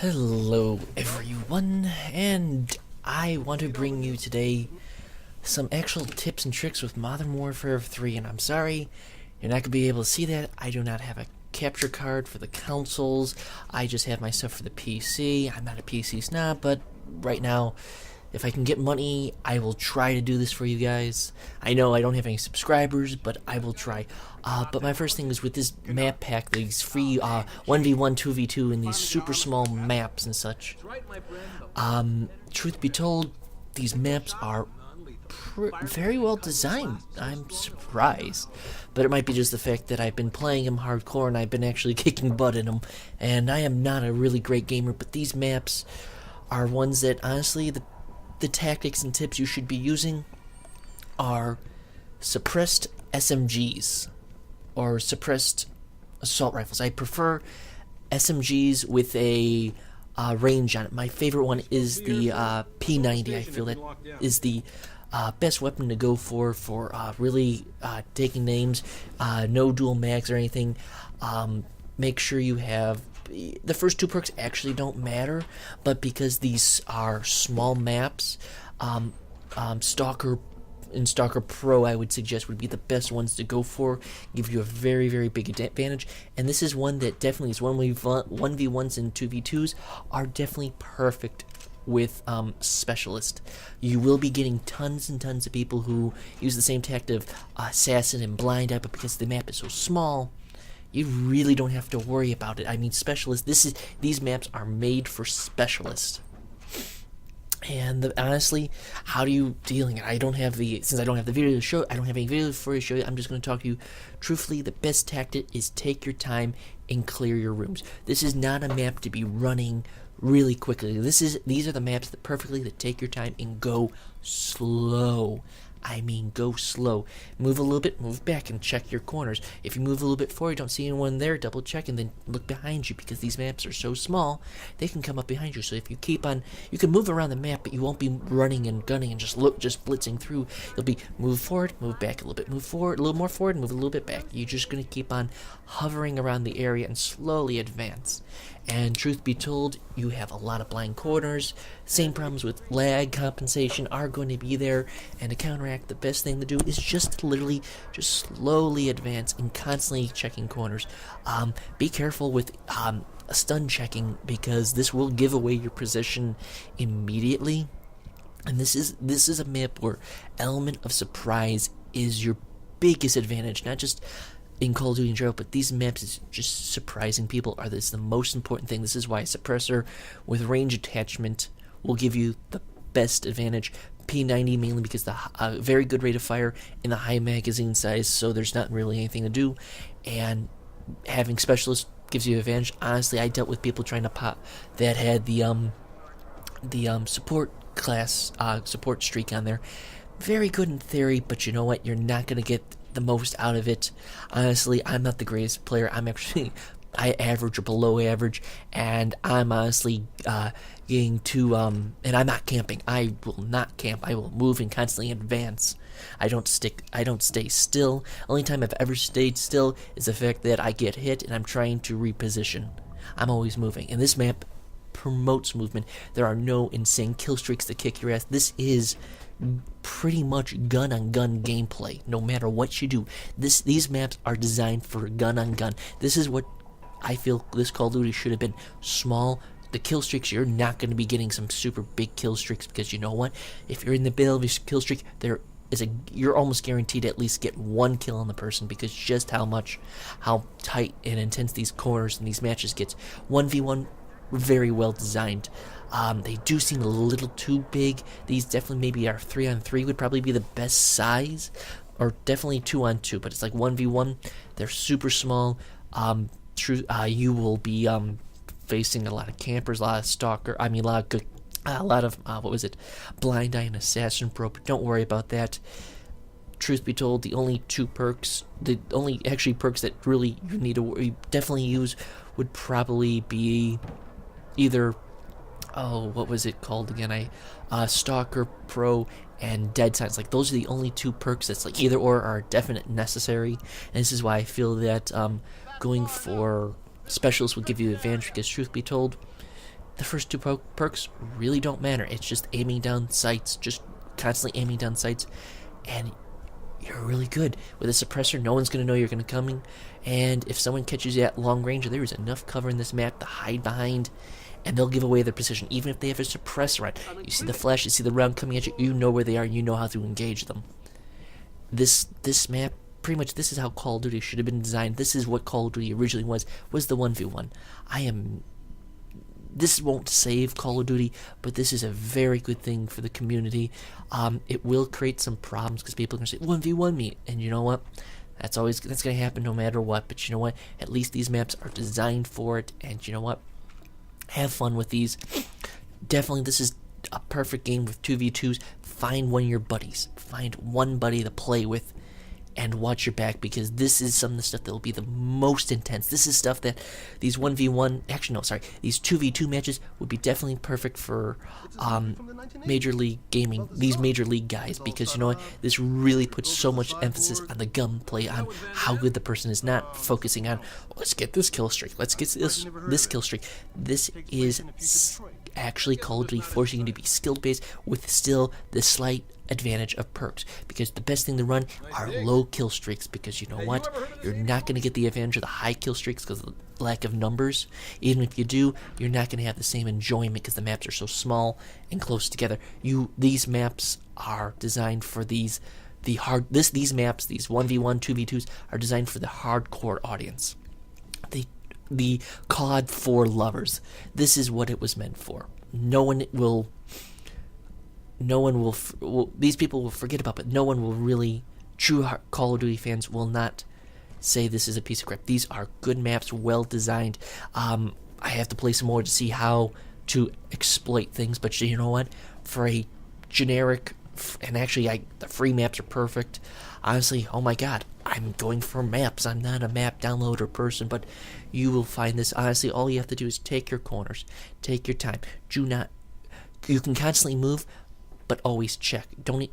Hello everyone, and I want to bring you today some actual tips and tricks with Modern Warfare 3, and I'm sorry, you're not going to be able to see that. I do not have a capture card for the consoles. I just have my stuff for the PC. I'm not a PC snob, but right now, if I can get money, I will try to do this for you guys. I know I don't have any subscribers, but I will try. But my first thing is with this map pack, these free 1v1, 2v2, and these super small maps and such. Truth be told, these maps are very well designed. I'm surprised. But it might be just the fact that I've been playing them hardcore and I've been actually kicking butt in them. And I am not a really great gamer, but these maps are ones that, honestly, the tactics and tips you should be using are suppressed SMGs or suppressed assault rifles. I prefer SMGs with a range on it. My favorite one is the P90. I feel that is the best weapon to go for really taking names. No dual mags or anything. Make sure you have the first two perks actually don't matter, but because these are small maps, Stalker and Stalker Pro I would suggest would be the best ones to go for. Give you a very, very big advantage, and this is one that definitely is 1v1s and 2v2s are definitely perfect with Specialist. You will be getting tons and tons of people who use the same tactic of Assassin and Blind Eye, but because the map is so small, you really don't have to worry about it. I mean, Specialist, these maps are made for Specialist. And honestly, how do you dealing it? Since I don't have the video to show, I don't have any video for you to show you, I'm just going to talk to you truthfully. The best tactic is take your time and clear your rooms. This is not a map to be running really quickly. These are the maps that take your time and go slow. I mean, go slow. Move a little bit, move back, and check your corners. If you move a little bit forward, you don't see anyone there, double check, and then look behind you, because these maps are so small, they can come up behind you. So if you keep on, you can move around the map, but you won't be running and gunning and just blitzing through. You'll be move forward, move back a little bit, move forward, a little more forward, move a little bit back. You're just going to keep on hovering around the area and slowly advance. And truth be told, you have a lot of blind corners. Same problems with lag compensation are going to be there. And to counteract, the best thing to do is just slowly advance and constantly checking corners. Be careful with stun checking, because this will give away your position immediately. And this is a map where element of surprise is your biggest advantage, not just in Call of Duty in general, but these maps is just surprising people are the most important thing. This is why a suppressor with range attachment will give you the best advantage. P90 mainly because the very good rate of fire and the high magazine size, so there's not really anything to do. And having Specialist gives you advantage. Honestly, I dealt with people trying to pop that had the support class support streak on there. Very good in theory, but you know what? You're not gonna get the most out of it. Honestly, I'm not the greatest player. I average or below average, and I'm honestly getting to and I'm not camping. I will not camp. I will move and constantly advance. I don't stay still. Only time I've ever stayed still is the fact that I get hit and I'm trying to reposition. I'm always moving, and this map promotes movement. There are no insane kill streaks that kick your ass. This is pretty much gun-on-gun gameplay, no matter what you do. These maps are designed for gun-on-gun. This is what I feel this Call of Duty should have been. Small. The kill streaks, you're not going to be getting some super big kill streaks, because you know what? If you're in the middle of a kill streak, you're almost guaranteed to at least get one kill on the person, because just how tight and intense these corners and these matches gets. 1v1, very well designed. They do seem a little too big. These definitely maybe are 3-on-3 would probably be the best size, or definitely 2-on-2. But it's like 1v1. They're super small. You will be facing a lot of campers, a lot of stalker. I mean, a lot of Blind Eye and Assassin Pro. But don't worry about that. Truth be told, the only perks that really you need to definitely use would probably be either, what was it called again? Stalker Pro and Dead Silence. Like, those are the only two perks that's like either or are definite necessary. And this is why I feel that going for Specialist would give you advantage, because truth be told, the first two perks really don't matter. It's just aiming down sights, just constantly aiming down sights, and you're really good. With a suppressor, no one's going to know you're going to coming, and if someone catches you at long range, there is enough cover in this map to hide behind, and they'll give away their position. Even if they have a suppressor on, you see the flash, you see the round coming at you, you know where they are, and you know how to engage them. This map, pretty much this is how Call of Duty should have been designed. This is what Call of Duty originally was the 1v1. This won't save Call of Duty, but this is a very good thing for the community. It will create some problems because people are going to say 1v1 me, and you know what? That's going to happen no matter what. But you know what? At least these maps are designed for it, and you know what? Have fun with these. Definitely, this is a perfect game with 2v2s. Find one of your buddies. Find one buddy to play with, and watch your back, because this is some of the stuff that will be the most intense. This is stuff that these 1v1, actually no, sorry, these 2v2 matches would be definitely perfect for Major League Gaming, these Major League guys, because you know what, this really puts so much emphasis on the gunplay, on how good the person is, not focusing on, let's get this kill streak, let's get this kill streak. This is actually Call of Duty forcing you to be skilled based with still the slight advantage of perks, because the best thing to run are low kill streaks, because you know what, you're not going to get the advantage of the high kill streaks because of the lack of numbers. Even if you do, you're not going to have the same enjoyment because the maps are so small and close together. These maps are designed for these maps, these 1v1 2v2s are designed for the hardcore audience, the COD 4 lovers. This is what it was meant for. These people will forget about, but no one will really, true Call of Duty fans will not say this is a piece of crap. These are good maps, well designed. I have to play some more to see how to exploit things, but you know what? For a generic, and actually the free maps are perfect. Honestly, oh my god, I'm going for maps. I'm not a map downloader person, but you will find this. Honestly, all you have to do is take your corners, take your time. You can constantly move, but always check. Don't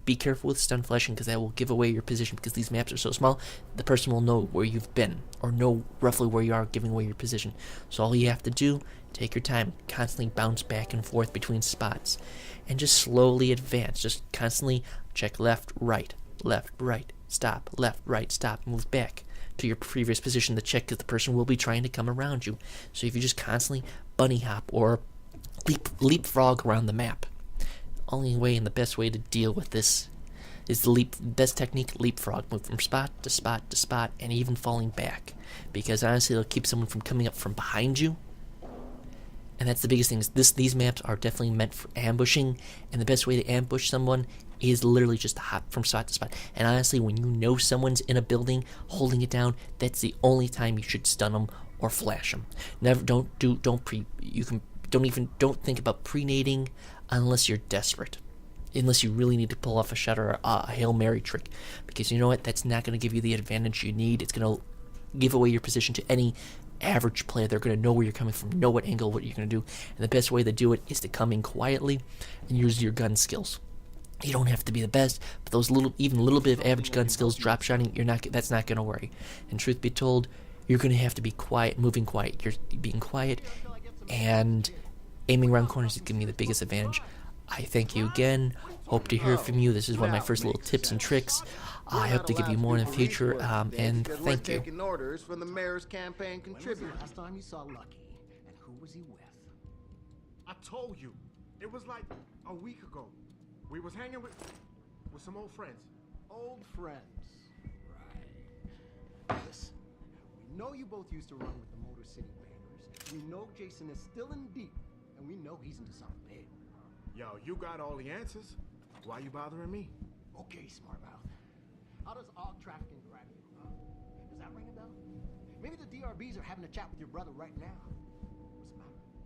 be careful with stun flashing, because that will give away your position, because these maps are so small, the person will know where you've been, or know roughly where you are, giving away your position. So all you have to do, take your time, constantly bounce back and forth between spots, and just slowly advance. Just constantly check left, right, stop, left, right, stop, move back to your previous position to check, because the person will be trying to come around you. So if you just constantly bunny hop or leapfrog around the map, only way and the best way to deal with this is the best technique, leapfrog. Move from spot to spot to spot, and even falling back, because honestly it'll keep someone from coming up from behind you. And that's the biggest thing, is these maps are definitely meant for ambushing, and the best way to ambush someone is literally just to hop from spot to spot. And honestly, when you know someone's in a building holding it down, that's the only time you should stun them or flash them. Don't think about pre-nading unless you're desperate, unless you really need to pull off a shot or a Hail Mary trick, because you know what, that's not going to give you the advantage you need. It's going to give away your position to any average player. They're going to know where you're coming from, know what angle, what you're going to do, and the best way to do it is to come in quietly and use your gun skills. You don't have to be the best, but those little bit of average gun skills, drop shotting, that's not going to worry. And truth be told, you're going to have to be quiet, moving quiet. You're being quiet, and aiming around corners is giving me the biggest advantage. I thank you again. Hope to hear from you. This is one of my first little tips and tricks. I hope to give you more in the future, and thank you. Taking orders from the mayor's campaign contributor. Last time you saw Lucky, and who was he with? I told you, it was like a week ago. We was hanging with some old friends. Old friends. Right. Listen, we know you both used to run with the Motor City Raiders. We know Jason is still in deep, and we know he's into something big. Yo, you got all the answers. Why you bothering me? Okay, smart mouth. How does AUG trafficking grab you, huh? Does that ring a bell? Maybe the DRBs are having a chat with your brother right now.